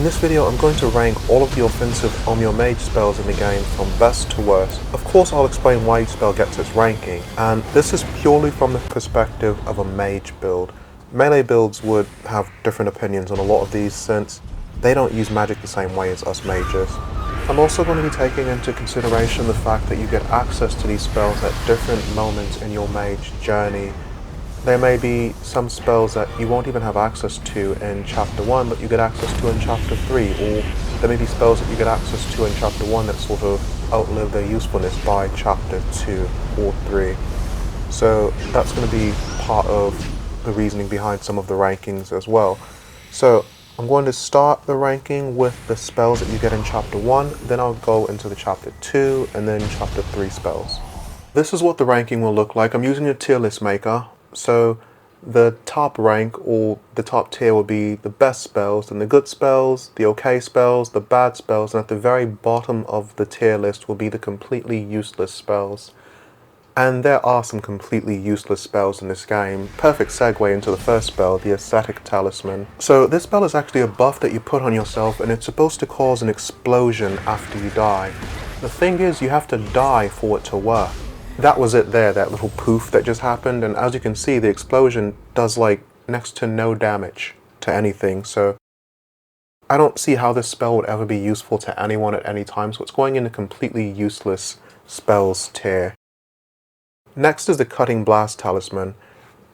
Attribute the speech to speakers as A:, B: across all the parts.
A: In this video I'm going to rank all of the offensive Onmyo Mage spells in the game from best to worst. Of course I'll explain why each spell gets its ranking, and this is purely from the perspective of a Mage build. Melee builds would have different opinions on a lot of these since they don't use magic the same way as us mages. I'm also going to be taking into consideration the fact that you get access to these spells at different moments in your mage journey. There may be some spells that you won't even have access to in Chapter 1 but you get access to in Chapter 3, or there may be spells that you get access to in Chapter 1 that sort of outlive their usefulness by Chapter 2 or 3. So that's going to be part of the reasoning behind some of the rankings as well. So I'm going to start the ranking with the spells that you get in Chapter 1, then I'll go into the Chapter 2 and then Chapter 3 spells. This is what the ranking will look like. I'm using a tier list maker. So the top rank or the top tier will be the best spells, and the good spells, the okay spells, the bad spells, and at the very bottom of the tier list will be the completely useless spells. And there are some completely useless spells in this game. Perfect segue into the first spell, the Ascetic Talisman. So this spell is actually a buff that you put on yourself, and it's supposed to cause an explosion after you die. The thing is, you have to die for it to work. That was it there, that little poof that just happened, and as you can see the explosion does like next to no damage to anything, so I don't see how this spell would ever be useful to anyone at any time, so it's going in a completely useless spells tier. Next is the Cutting Blast Talisman.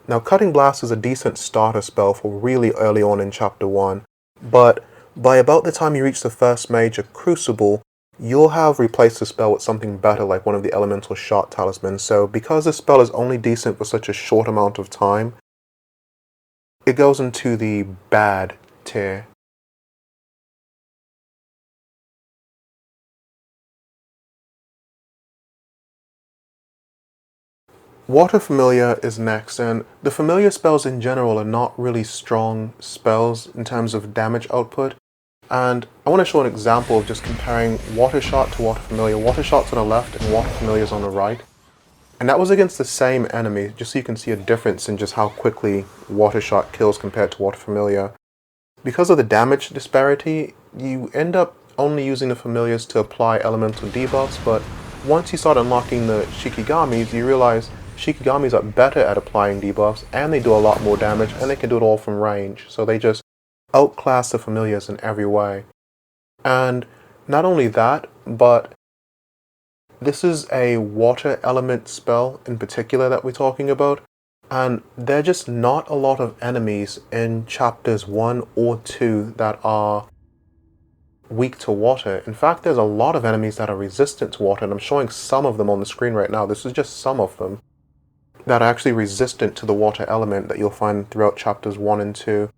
A: Now Cutting Blast is a decent starter spell for really early on in Chapter 1, but by about the time you reach the first major Crucible, you'll have replaced the spell with something better like one of the Elemental Shot talismans, so because this spell is only decent for such a short amount of time, it goes into the bad tier. Water Familiar is next, and the familiar spells in general are not really strong spells in terms of damage output. And I want to show an example of just comparing Water Shot to Water Familiar. Water Shot's on the left and Water Familiar's on the right. And that was against the same enemy, just so you can see a difference in just how quickly Water Shot kills compared to Water Familiar. Because of the damage disparity, you end up only using the Familiars to apply elemental debuffs, but once you start unlocking the Shikigamis, you realize Shikigamis are better at applying debuffs, and they do a lot more damage, and they can do it all from range. So they just outclass the Familiars in every way. And not only that, but this is a water element spell in particular that we're talking about, and there are just not a lot of enemies in chapters 1 or 2 that are weak to water. In fact, there's a lot of enemies that are resistant to water, and I'm showing some of them on the screen right now. This is just some of them that are actually resistant to the water element that you'll find throughout chapters 1 and 2.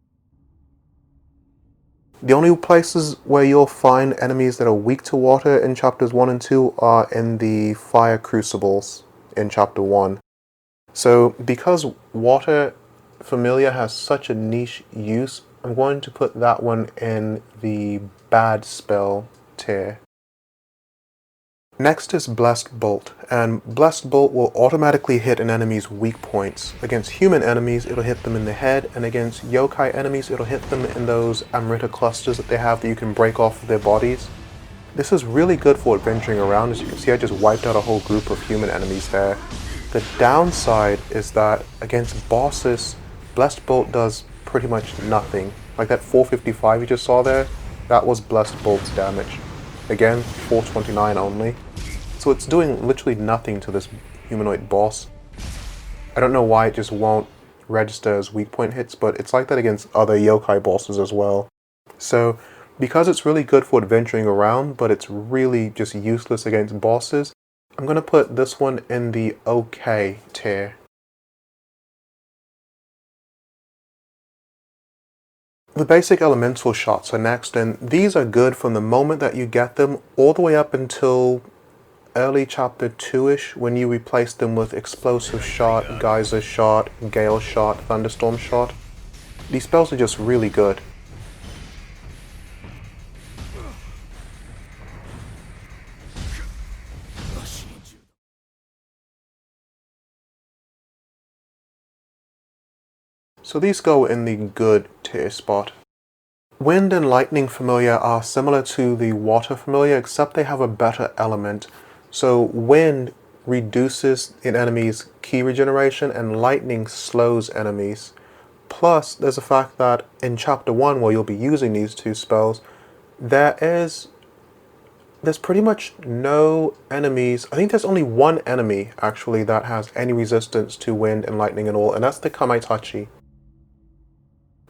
A: The only places where you'll find enemies that are weak to water in chapters 1 and 2 are in the fire crucibles in chapter 1. So because Water Familiar has such a niche use, I'm going to put that one in the bad spell tier. Next is Blessed Bolt, and Blessed Bolt will automatically hit an enemy's weak points. Against human enemies, it'll hit them in the head, and against yokai enemies, it'll hit them in those Amrita clusters that they have that you can break off of their bodies. This is really good for adventuring around. As you can see, I just wiped out a whole group of human enemies there. The downside is that against bosses, Blessed Bolt does pretty much nothing. Like that 455 you just saw there, that was Blessed Bolt's damage. Again, 429 only. So it's doing literally nothing to this humanoid boss. I don't know why it just won't register as weak point hits, but it's like that against other yokai bosses as well. So because it's really good for adventuring around, but it's really just useless against bosses, I'm going to put this one in the okay tier. The basic elemental shots are next, and these are good from the moment that you get them all the way up until early chapter 2-ish, when you replace them with Explosive Shot, Geyser Shot, Gale Shot, Thunderstorm Shot. These spells are just really good. So these go in the good tier spot. Wind and Lightning familiar are similar to the Water familiar, except they have a better element. So Wind reduces an enemy's ki regeneration and Lightning slows enemies. Plus, there's the fact that in Chapter 1, where you'll be using these two spells, there's pretty much no enemies. I think there's only one enemy, actually, that has any resistance to Wind and Lightning at all, and that's the Kamaitachi.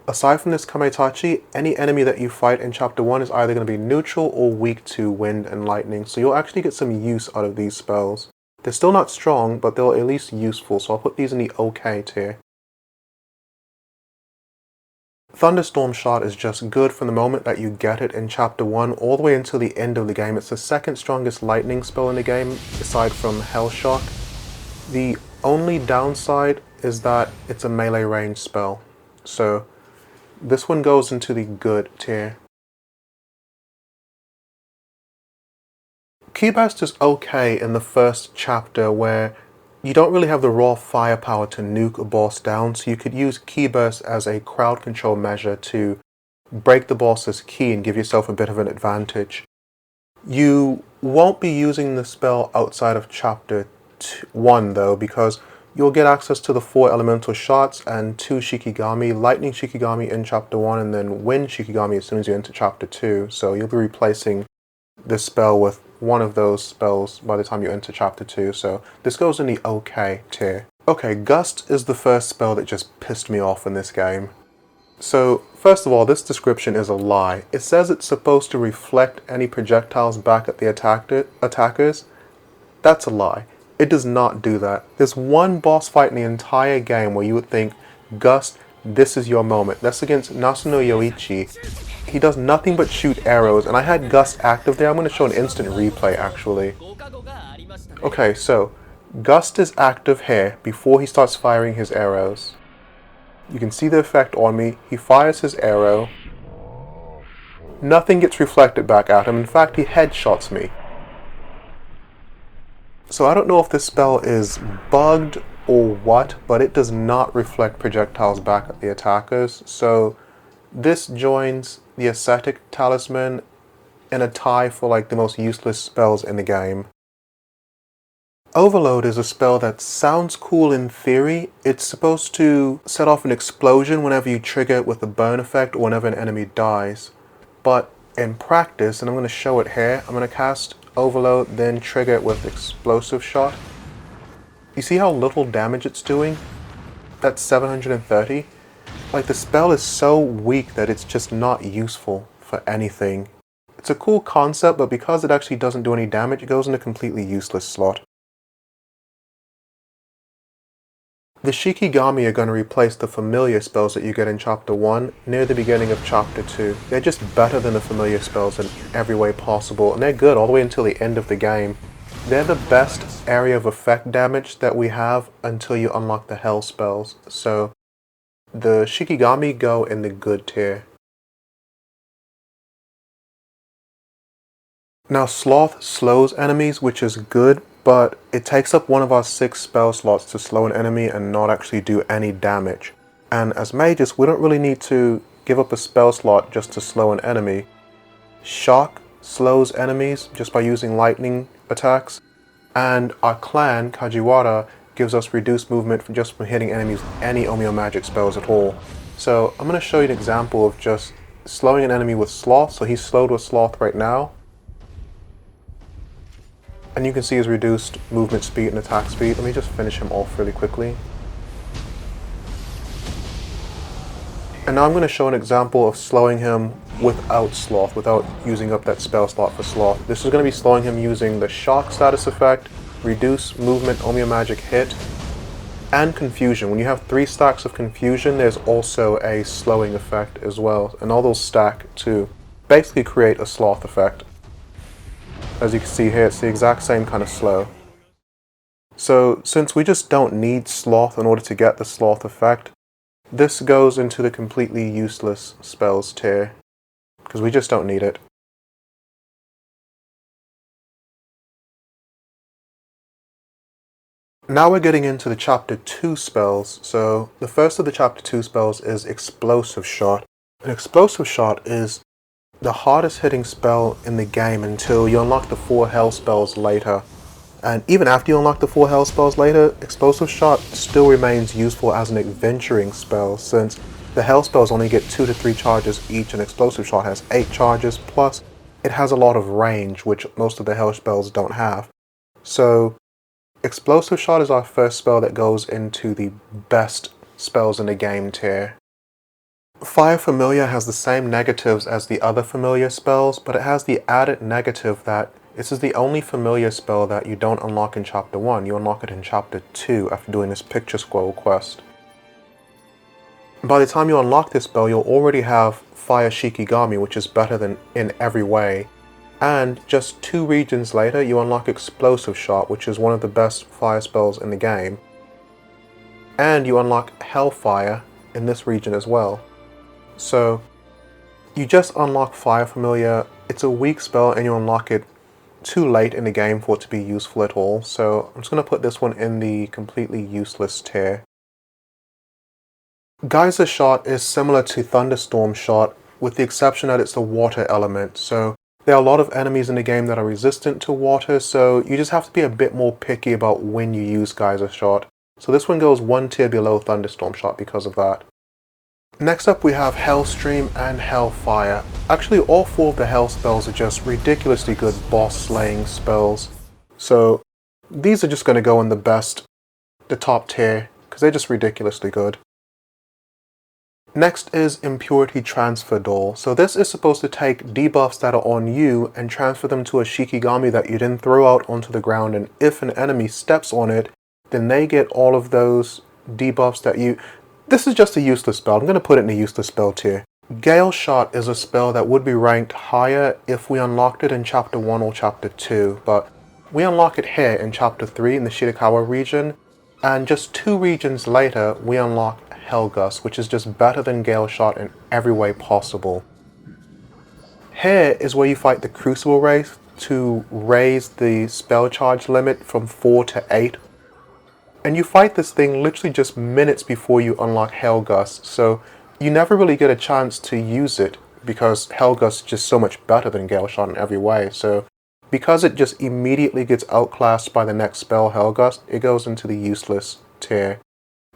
A: Aside from this Kamaitachi, any enemy that you fight in Chapter 1 is either going to be neutral or weak to Wind and Lightning, so you'll actually get some use out of these spells. They're still not strong, but they're at least useful, so I'll put these in the OK tier. Thunderstorm Shot is just good from the moment that you get it in Chapter 1 all the way until the end of the game. It's the second strongest lightning spell in the game, aside from Hell Shot. The only downside is that it's a melee range spell, so this one goes into the good tier. Bast is okay in the first chapter where you don't really have the raw firepower to nuke a boss down, so you could use Bast as a crowd control measure to break the boss's ki and give yourself a bit of an advantage. You won't be using the spell outside of Chapter 1 though, because you'll get access to the 4 elemental shots and 2 Shikigami, Lightning Shikigami in Chapter 1 and then Wind Shikigami as soon as you enter Chapter 2, so you'll be replacing this spell with one of those spells by the time you enter Chapter 2, so this goes in the OK tier. Okay, Gust is the first spell that just pissed me off in this game. So, first of all, this description is a lie. It says it's supposed to reflect any projectiles back at the attackers. That's a lie. It does not do that. There's one boss fight in the entire game where you would think, Gust, this is your moment. That's against Nasuno Yoichi. He does nothing but shoot arrows, and I had Gust active there. I'm going to show an instant replay, actually. Okay, so Gust is active here before he starts firing his arrows. You can see the effect on me. He fires his arrow. Nothing gets reflected back at him. In fact, he headshots me. So I don't know if this spell is bugged or what, but it does not reflect projectiles back at the attackers. So this joins the Ascetic Talisman in a tie for like the most useless spells in the game. Overload is a spell that sounds cool in theory. It's supposed to set off an explosion whenever you trigger it with a burn effect or whenever an enemy dies. But in practice, and I'm going to show it here, I'm going to cast Overload, then trigger it with Explosive Shot. You see how little damage it's doing? That's 730. Like, the spell is so weak that it's just not useful for anything. It's a cool concept, but because it actually doesn't do any damage, it goes in a completely useless slot. The Shikigami are going to replace the familiar spells that you get in Chapter 1 near the beginning of Chapter 2. They're just better than the familiar spells in every way possible, and they're good all the way until the end of the game. They're the best area of effect damage that we have until you unlock the Hell spells, so the Shikigami go in the good tier. Now Sloth slows enemies, which is good, but it takes up one of our 6 spell slots to slow an enemy and not actually do any damage. And as mages, we don't really need to give up a spell slot just to slow an enemy. Shock slows enemies just by using lightning attacks, and our clan, Kajiwara, gives us reduced movement just from hitting enemies with any Onmyo Magic spells at all. So I'm going to show you an example of just slowing an enemy with Sloth. So he's slowed with Sloth right now. And you can see his reduced movement speed and attack speed. Let me just finish him off really quickly. And now I'm going to show an example of slowing him without Sloth, without using up that spell slot for Sloth. This is going to be slowing him using the Shock status effect, Reduce Movement Onmyo Magic Hit, and Confusion. When you have 3 stacks of Confusion, there's also a slowing effect as well. And all those stack to basically create a Sloth effect. As you can see here, it's the exact same kind of slow. So since we just don't need Sloth in order to get the Sloth effect, this goes into the completely useless spells tier, because we just don't need it. Now we're getting into the Chapter 2 spells. So the first of the Chapter 2 spells is Explosive Shot. An Explosive Shot is the hardest hitting spell in the game until you unlock the 4 hell spells later. And even after you unlock the 4 hell spells later, Explosive Shot still remains useful as an adventuring spell, since the hell spells only get 2 to 3 charges each and Explosive Shot has 8 charges, plus it has a lot of range, which most of the hell spells don't have. So Explosive Shot is our first spell that goes into the best spells in the game tier. Fire Familiar has the same negatives as the other familiar spells, but it has the added negative that this is the only familiar spell that you don't unlock in Chapter 1. You unlock it in Chapter 2 after doing this picture scroll quest. By the time you unlock this spell, you'll already have Fire Shikigami, which is better than in every way. And just 2 regions later, you unlock Explosive Shot, which is one of the best fire spells in the game. And you unlock Hellfire in this region as well. So, you just unlock Fire Familiar. It's a weak spell and you unlock it too late in the game for it to be useful at all. So, I'm just going to put this one in the completely useless tier. Geyser Shot is similar to Thunderstorm Shot, with the exception that it's a water element. So, there are a lot of enemies in the game that are resistant to water, so you just have to be a bit more picky about when you use Geyser Shot. So this one goes 1 tier below Thunderstorm Shot because of that. Next up we have Hellstream and Hellfire. Actually all 4 of the Hell spells are just ridiculously good boss slaying spells. So these are just going to go in the top tier, because they're just ridiculously good. Next is Impurity Transfer Door. So this is supposed to take debuffs that are on you and transfer them to a Shikigami that you then throw out onto the ground, and if an enemy steps on it, then they get all of those debuffs that you... This is just a useless spell. I'm going to put it in the useless spell tier. Gale Shot is a spell that would be ranked higher if we unlocked it in Chapter 1 or Chapter 2, but we unlock it here in Chapter 3 in the Shikigami region, and just 2 regions later we unlock Hellgust, which is just better than Gale Shot in every way possible. Here is where you fight the Crucible race to raise the spell charge limit from 4 to 8. And you fight this thing literally just minutes before you unlock Hellgust, so you never really get a chance to use it because Hellgust is just so much better than Gale Shot in every way. So because it just immediately gets outclassed by the next spell, Hellgust, it goes into the useless tier.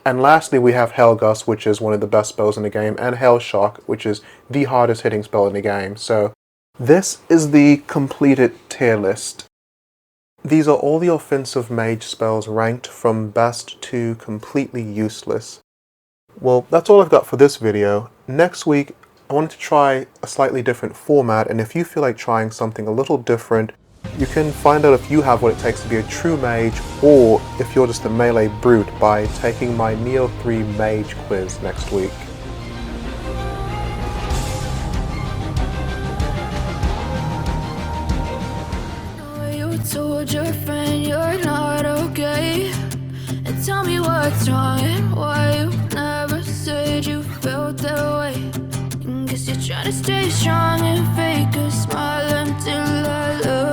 A: And lastly, we have Hellgust, which is one of the best spells in the game, and Hellshock, which is the hardest hitting spell in the game. So this is the completed tier list. These are all the offensive mage spells ranked from best to completely useless. Well, that's all I've got for this video. Next week, I wanted to try a slightly different format, and if you feel like trying something a little different, you can find out if you have what it takes to be a true mage, or if you're just a melee brute, by taking my Nioh 3 Mage quiz next week.
B: You told your friend you're not okay, and tell me what's wrong and why you never said you felt that way. Guess you're trying to stay strong and fake a smile until I love